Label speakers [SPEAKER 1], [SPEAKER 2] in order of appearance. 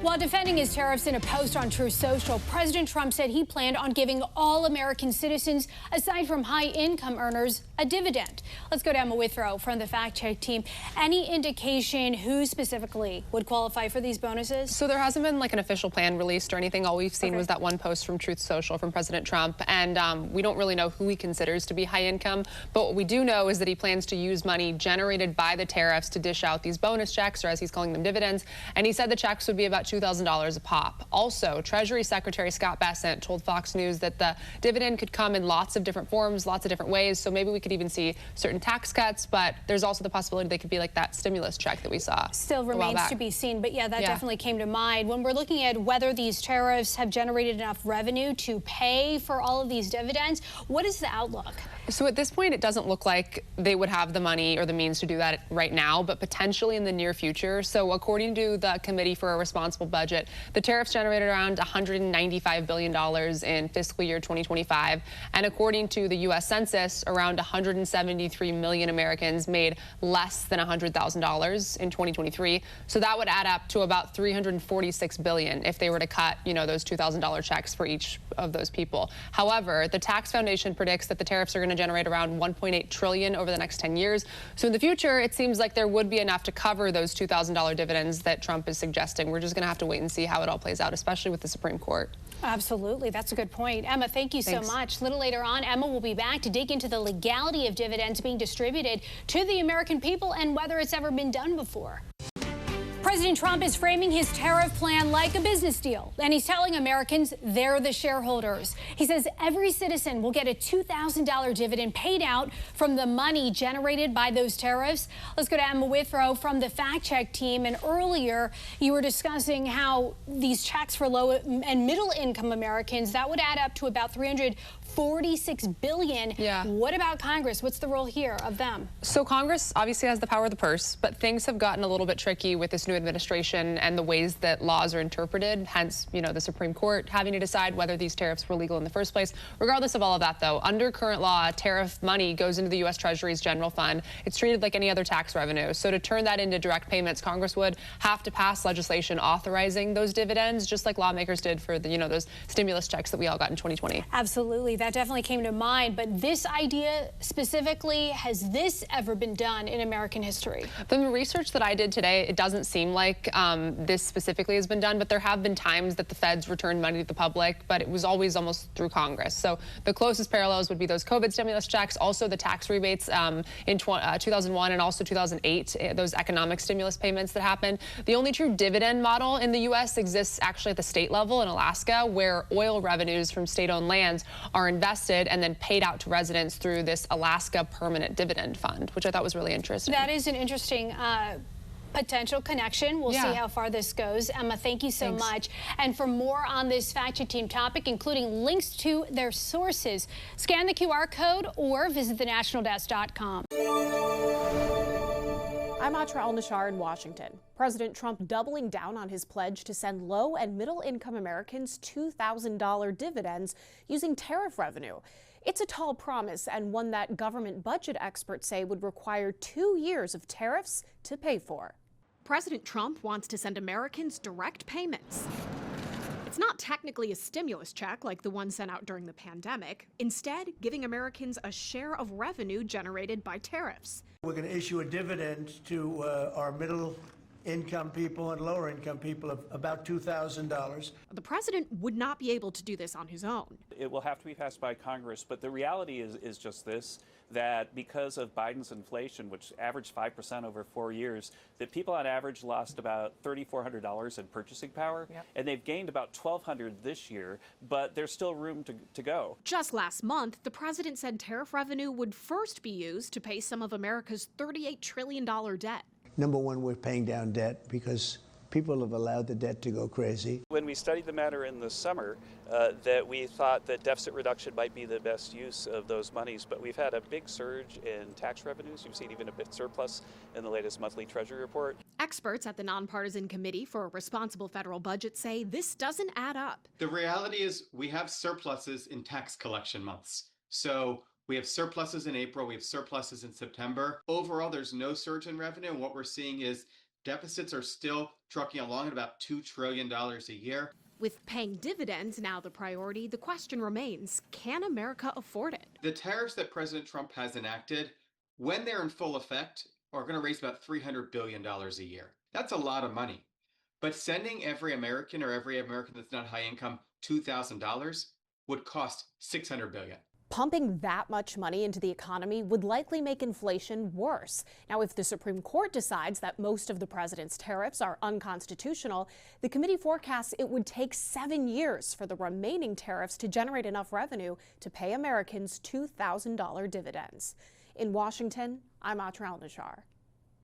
[SPEAKER 1] While defending his tariffs in a post on Truth Social, President Trump said he planned on giving all American citizens, aside from high-income earners, a dividend. Let's go to Emma Withrow from the Fact Check team. Any indication who specifically would qualify for these bonuses?
[SPEAKER 2] So there hasn't been like an official plan released or anything. All we've seen was that one post from Truth Social from President Trump, and we don't really know who he considers to be high income. But what we do know is that he plans to use money generated by the tariffs to dish out these bonus checks, or as he's calling them, dividends. And he said the checks would be about $2,000 a pop. Also, Treasury Secretary Scott Bessent told Fox News that the dividend could come in lots of different forms, lots of different ways. So maybe we could even see certain tax cuts, but there's also the possibility they could be like that stimulus check that we saw.
[SPEAKER 1] Still remains to be seen, but yeah, that definitely came to mind. When we're looking at whether these tariffs have generated enough revenue to pay for all of these dividends, what is the outlook?
[SPEAKER 2] So at this point, it doesn't look like they would have the money or the means to do that right now, but potentially in the near future. So according to the Committee for a Responsible Budget, the tariffs generated around $195 billion in fiscal year 2025. And according to the U.S. Census, around 173 million Americans made less than $100,000 in 2023. So that would add up to about $346 billion if they were to cut, those $2,000 checks for each of those people. However, the Tax Foundation predicts that the tariffs are going to generate around $1.8 trillion over the next 10 years. So in the future, it seems like there would be enough to cover those $2,000 dividends that Trump is suggesting. We're just going to have to wait and see how it all plays out, especially with the Supreme Court.
[SPEAKER 1] Absolutely. That's a good point. Emma, thank you so much. A little later on, Emma will be back to dig into the legality of dividends being distributed to the American people and whether it's ever been done before. President Trump is framing his tariff plan like a business deal, and he's telling Americans they're the shareholders. He says every citizen will get a $2,000 dividend paid out from the money generated by those tariffs. Let's go to Emma Withrow from the Fact Check team. And earlier, you were discussing how these checks for low and middle income Americans, that would add up to about $346 billion. What about Congress? What's the role here of them?
[SPEAKER 2] So Congress obviously has the power of the purse, but things have gotten a little bit tricky with this new administration and the ways that laws are interpreted, hence, the Supreme Court having to decide whether these tariffs were legal in the first place. Regardless of all of that, though, under current law, tariff money goes into the U.S. Treasury's general fund. It's treated like any other tax revenue. So to turn that into direct payments, Congress would have to pass legislation authorizing those dividends, just like lawmakers did for the, those stimulus checks that we all got in 2020.
[SPEAKER 1] Absolutely. That definitely came to mind. But this idea specifically, has this ever been done in American history?
[SPEAKER 2] From the research that I did today, it doesn't seem like this specifically has been done, but there have been times that the feds returned money to the public, but it was always almost through Congress. So the closest parallels would be those COVID stimulus checks, also the tax rebates in 2001 and also 2008, those economic stimulus payments that happened. The only true dividend model in the U.S. exists actually at the state level in Alaska, where oil revenues from state-owned lands are invested and then paid out to residents through this Alaska Permanent Dividend Fund, which I thought was really interesting.
[SPEAKER 1] That is an interesting potential connection. We'll see how far this goes. Emma, thank you so much. And for more on this Fact Check team topic, including links to their sources, scan the QR code or visit thenationaldesk.com.
[SPEAKER 3] I'm Atra Al-Nashar in Washington. President Trump doubling down on his pledge to send low and middle income Americans $2,000 dividends using tariff revenue. It's a tall promise and one that government budget experts say would require 2 years of tariffs to pay for. President Trump wants to send Americans direct payments. It's not technically a stimulus check like the one sent out during the pandemic, instead giving Americans a share of revenue generated by tariffs.
[SPEAKER 4] We're going to issue a dividend to our middle income people and lower income people of about $2,000.
[SPEAKER 3] The president would not be able to do this on his own.
[SPEAKER 5] It will have to be passed by Congress, but the reality is just this, that because of Biden's inflation, which averaged 5% over 4 years, that people on average lost about $3,400 in purchasing power, and they've gained about $1,200 this year, but there's still room to go.
[SPEAKER 3] Just last month, the president said tariff revenue would first be used to pay some of America's $38 trillion debt.
[SPEAKER 4] Number one, we're paying down debt because people have allowed the debt to go crazy.
[SPEAKER 5] When we studied the matter in the summer, that we thought that deficit reduction might be the best use of those monies, but we've had a big surge in tax revenues. You've seen even a bit surplus in the latest monthly Treasury report.
[SPEAKER 3] Experts at the Nonpartisan Committee for a Responsible Federal Budget say this doesn't add up.
[SPEAKER 6] The reality is we have surpluses in tax collection months. So we have surpluses in April, we have surpluses in September. Overall, there's no surge in revenue, and what we're seeing is Deficits are still trucking along at about $2 trillion a year.
[SPEAKER 3] With paying dividends now the priority, the question remains, can America afford it?
[SPEAKER 6] The tariffs that President Trump has enacted, when they're in full effect, are going to raise about $300 billion a year. That's a lot of money. But sending every American or every American that's not high income $2,000 would cost $600 billion.
[SPEAKER 3] Pumping that much money into the economy would likely make inflation worse. Now, if the Supreme Court decides that most of the president's tariffs are unconstitutional, the committee forecasts it would take 7 years for the remaining tariffs to generate enough revenue to pay Americans $2,000 dividends. In Washington, I'm Atra Al-Nashar.